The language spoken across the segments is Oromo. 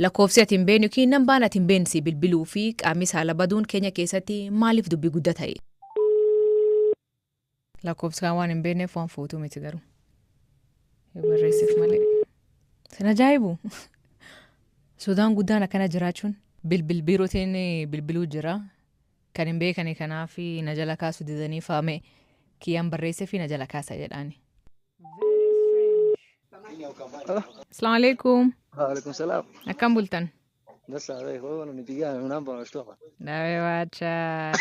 lakkoofsi ati hin beekne yookiin nambaan ati hin beekne si bilbiluu fi qaamni saala baduun keenya keessatti maaliif dubbii guddaa ta'e? Lakkoofsi kan waan hin beekneef waan fuutuu miti garuu. Barreessif malee. Sin ajaa'ibu! Sodaan guddaan akkana jiraachuun biirootiin bilbiluu jira. Kan hin beekane kanaaf na jala kaasu didanii faame kiyyaan barreessee fi na jala kaasa jedhaani. Assalamu alaikum. Waalaikum salaam. Akkam bultan? Dasaabe hoo nuti gaa namba mashtuqa. Dawe wacha.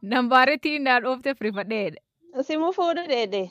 Nambaretti na dhoofte frifadheedha. Simu fuudhu dheedhe.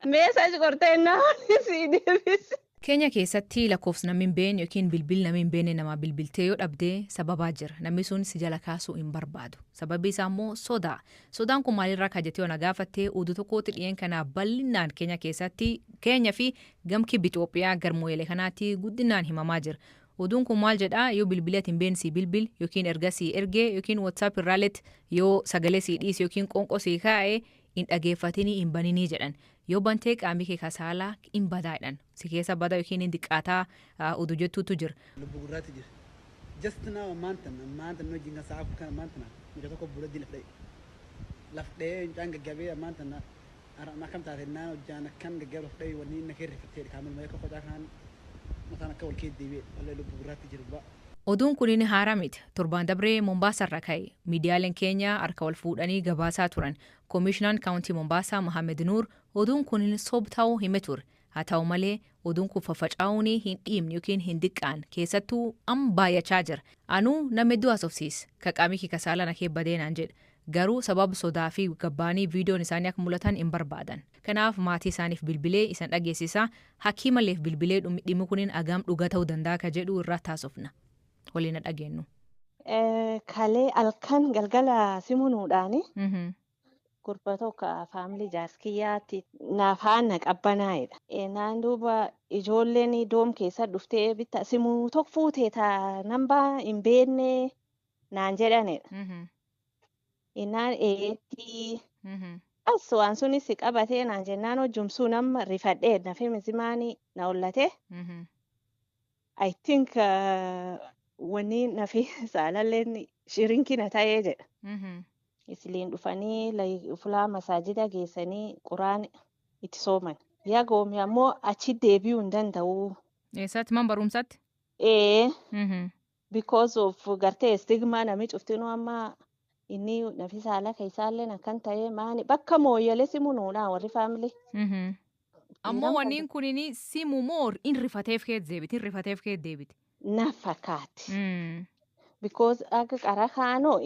Meesaaji qortee naani si deebise. Keenya keessatti lakkoofsi namni hin beekne yookiin bilbil namni hin beekne nama bilbiltee yoo dhabdee sababaa jira. Namni sun si jala kaasuu hin barbaadu. Sababni isaa immoo sodaa. Sodaan kun maalirraa kajetee yoo na gaafattee oduu tokkotti dhiyeen kanaa bal'inaan keenya keessatti keenya fi gamki Itoophiyaa garmooyyelee kanaatti guddinaan himamaa jira. Oduun kun maal jedhaa yoo bilbilee ati hin beekne si bilbil yookiin erga si ergee yookiin WhatsApp irraalletti yoo sagalee si dhiise yookiin qonqoo si kaa'ee hin dhageeffatinii hin baninii jedhan. Yoo bantee qaamii kee kasaalaa hin badaadhaan si keessa badaa yookiin hin diqqaataa oduu jettuutu jira. Lubbu gurraatti jira. Just now maanta noo jinga sa'a kana maanta miidha tokko buladii lafdhee hin gaggabee maanta na kam taate naan hojjaan akkan gaggabee lafdhee wanni na keerri fattee kaamil mee kofota kan mataan akka wal keessa deebi'ee wallee lubbu gurraatti jiru. Oduun kun inni haaraa miti. Torbaan dabree Mombaasarra ka'e. Miidiyaaleen keenya harka wal fuudhanii gabaasaa turan. Koomishinaan kaawuntii Mombaasaa Mohaammed Nuur oduun kun sob ta'uu hime ture. Haa ta'u malee oduun kun faffaca'uun hin dhiibne yookiin hin diqqaan keessattuu amma baay'achaa jira. Anuu nama hedduu haasofsiis ka qaamii kee kasaalaa na kee badeenaan jedha. Garuu sababa sodaa fi gabbaanii viidiyoon isaanii akka mul'atan hin barbaadan. Kanaaf maatii isaaniif bilbilee isan dhageessisaa hakiimaleef bilbilee dhimmi kuniin agam dhugaa ta'uu danda'a ka jedhu irraa taasofna. Waliin dhageenyu. Kalee halkan galgala simunuudhaani. Gurba tokko faamilii jaaskiyyaatti naaf haana qabbanaa'edha. Naan duuba ijoolleen doom keessa dhuftee bitta simuu tokko fuutee taa nambaa hin beekne naan jedhanidha. Innaan eetti as waan sunis qabatee naan jennaan hojjumsuu nama rifadhee nafe mizimaanii na ollate. I think wanni nafi saalalleen shirinkina ta'ee jedha. Isliin dhufanii fulaa masaajida geessanii quraan itti sooman. Yaa goomi ammoo achi deebi'uu hin danda'u. Eessatti man barumsaatti? Because of gartee stigmaa nami cuftinuu amma inni nafi saala keessaallee akkan ta'ee maani bakka mooyyalee simunuudha warri faamilii. Ammoo wanniin kunini simu moo in rifateef kee deebiti? Na fakkaatti. Because akka qara kaanoo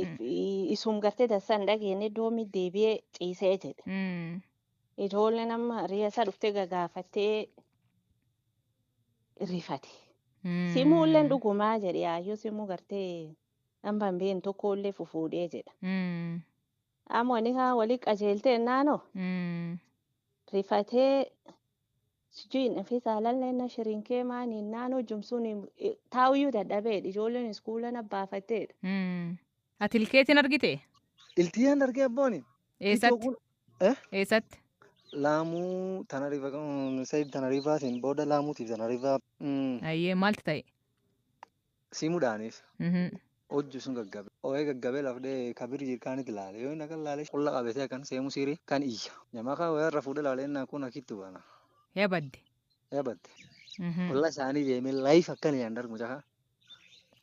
isum gartee dassan dhageenne doomi deebi'ee ciisee jedhe. Ijoollee nama riyaasa dhuftee gagaafattee rifate. Simuulleen dhugumaa jedhe yaayyoo simuu gartee nambaan been tokkollee fufuudhee jedha. Ammoo inni kaan walii qajeeltee naanoo rifatee sijui nafi saalallee na shirinkee maanii naanoo jumsuun taa'uyyuu dadhabeedha. Ijoolleen iskuulan abbaafatteedha. Ati ilkeetiin argite? Iltiyyaan argee abbooni. Eessatti? Eessatti? Laamuu Tanariifaa Sayid Tanariifaatiin booda laamuutiif Tanariifaa. Ayyee maalti ta'e? Simuudhaaniif. Hojju sun gaggabe. Ooyee gaggabee lafdee kabir jirkaanitti laale. Yoo inni akka laale qolla qabatee akkan seemu sirii kan iyya. Namaa kan wayarra fuudhee laalee innaa kun akkitti baana. Yabadde. Qolla isaanii deemee laayif akkan yaan darbu jaha.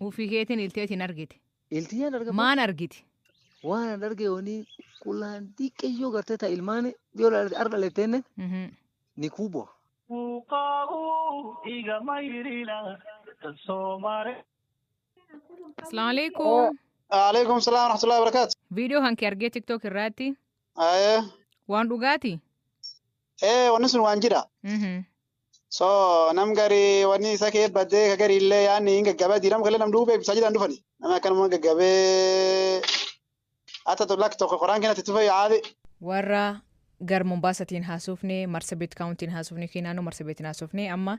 Ufii keetiin ilteetiin argite? Iltiyyaan argama. Maan argite? Waan arge wani qulaan xiqqeeyyoo gartee ta'a ilmaan yoo arga leetteenne ni kuuboo. Assalamu alaikum. Alaikum salam wa rahmatullahi wa barakatuh. Video hanki argee TikTok irratti? Waan dhugaati? Wanni sun waan jira. So nam gari wanni isa kee badee ka gari illee yaanni hin gaggabee diinam galee nam duubee ibsaa jedhan dhufani. Nama akkanuma gaggabee ata tolak tokko qoraan kennatti tufe yaade. Warra gar Mombaasatiin haasofne Marsabit kaawuntiin haasofne kinaanoo Marsabitiin haasofne amma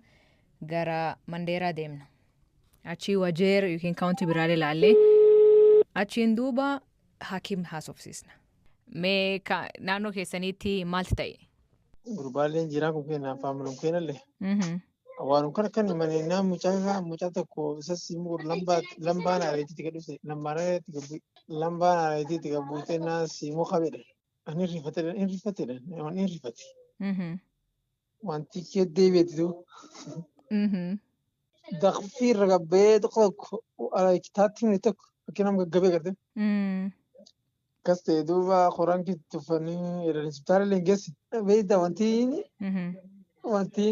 gara Mandeeraa deemna. Achi Wajeer yookiin kaawuntii biraalee laallee achiin duuba hakiim haasofsiisna. Mee naannoo keessaniitti maalti ta'e? gurbaaleen jiraa kun kenna faamilum kennalle waan kan mane na mucaa tokko isa simu lambaan areetii tika dhufte lambaan areetii tika buutee na simu qabedha ani rifatedha waan rifate wanti kee deebi'eetu daqfii ragabbee tokko kitaatti himne tokko fakkiin gaggabee garte kaste duuba qoraan kittufanii hospitaala leengeessi beeyda wantiin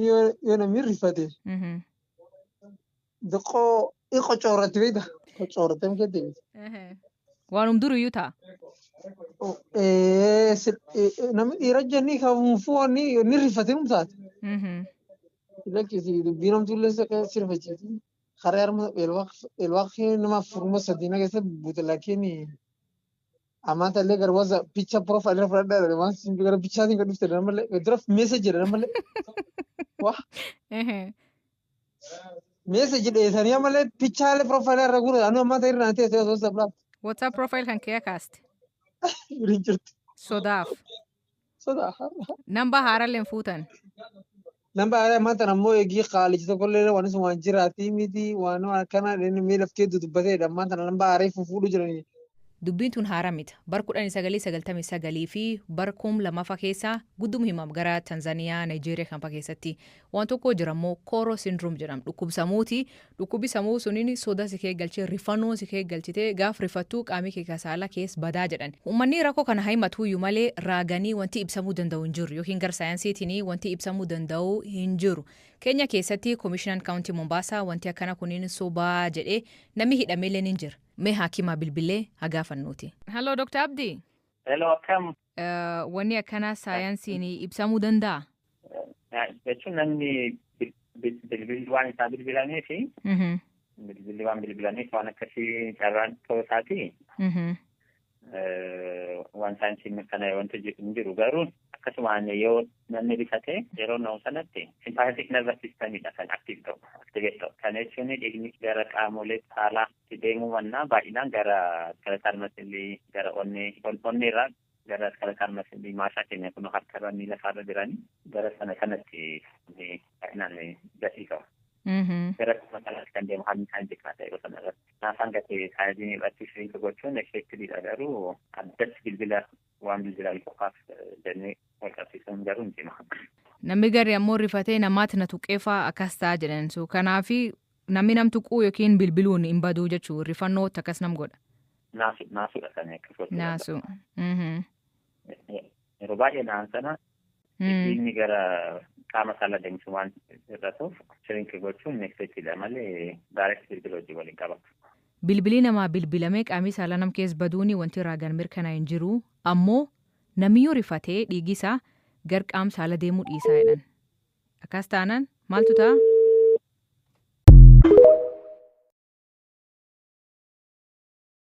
yoo namni rifate doqoo iqo coorratti beeyda coorratti mukee deebite waanum duriyyuu ta'a namni dhiira jennii kamuufuu ni rifate mutaate lakkisi dubbii namtullee sirfachiiti karaa harma elwaaqii nama furuma sadiina keessa buute lakkiin amanta illee garwaza picha profile irra fudhadhaa waan simbi gara pichaatiin kan dhufte namallee dura meesej jedha namallee wah meesej dheessanii amalee pichaalee profile irra gura anu amanta irra nantee osoo sablaaf WhatsApp profile kan kee kaaste guriin jirti sodaaf namba haaralleen fuutan namba haaraa amanta ammoo eegii qaalichi tokkollee waan sun waan jiraatii miti waan akkana miila fkee dudubbateedha amanta namba haaraa fuudhu jiranii dubbiin tun haaraa miti bar 1999 fi bar 2000 keessa guddum himam gara Tanzaniyaa Nigeeriyaa kan keessatti waan tokko jirammoo kooro syndrome jedham dhukkubsamuuti dhukkubi samuu suniin soda sikee galchee rifannoo sikee galchitee gaaf rifattuu qaamii kee kasaala kees badaa jedhan uummanni rakkoo kana himatu iyyuu malee raaganii wanti ibsamuu danda'u hin jiru yookiin gar saayinsiitiin wanti ibsamuu danda'u hin jiru Kenya keessatti Commissioner County Mombasa wanti akkana kuniin sobaa jedhee namni hidhameellee hin jiru mee haakima bilbilee hagaafannuuti. Hello Dr. Abdi. Hello akkam. Wanni akkana saayinsiin ibsamuu danda'a? Jechuun namni bilbilli waan isaa bilbilaniif bilbilli waan bilbilaniif waan akkasii carraan ta'uu isaati. Waan saayinsiin mirkanaa'e wanti hin jiru garuu akkasumaan yoo namni rifate yeroo na'u sanatti sympathetic nervous systemidha kan active ta'u activate ta'u kana jechuun dhiigni gara qaamolee saalaatti deemuu mannaa baay'inaan gara kalaqalmasillii gara onneerraa gara kalaqalmasillii maashaa keenya kun harkarra miila isaarra jiranii gara sana kanatti baay'inaan gatii qabu. Gara kuma kanatti kan deemu haalli isaan xiqqaa ta'e yeroo sana irratti. Naafaan gatee saayinsiin irratti shiriinka gochuun effeektiviidha garuu addatti bilbila waan bilbilaan qofaaf jennee wal qabsiisuun garuu hin cima. Namni garee ammoo rifatee namaatti na tuqqeefaa akkas ta'a jedhan so kanaafi namni nam tuquu yookiin bilbiluun hin baduu jechuu rifannoo akkas nam godha. Naasuudha kan akkasumas. Naasu. Yeroo baay'ee naan sana inni gara qaama saala deemsu waan irratuuf shiriinka gochuun effeektiidha malee direct bilbila hojii waliin qabatu. Bilbilii namaa bilbilamee qaamii saala nam keessa baduuni wanti raagan mirkanaa hin jiru ammoo namiyyuu rifatee dhiigisaa gar qaam saala deemuu dhiisaa jedhan. Akkas taanaan maaltu ta'a?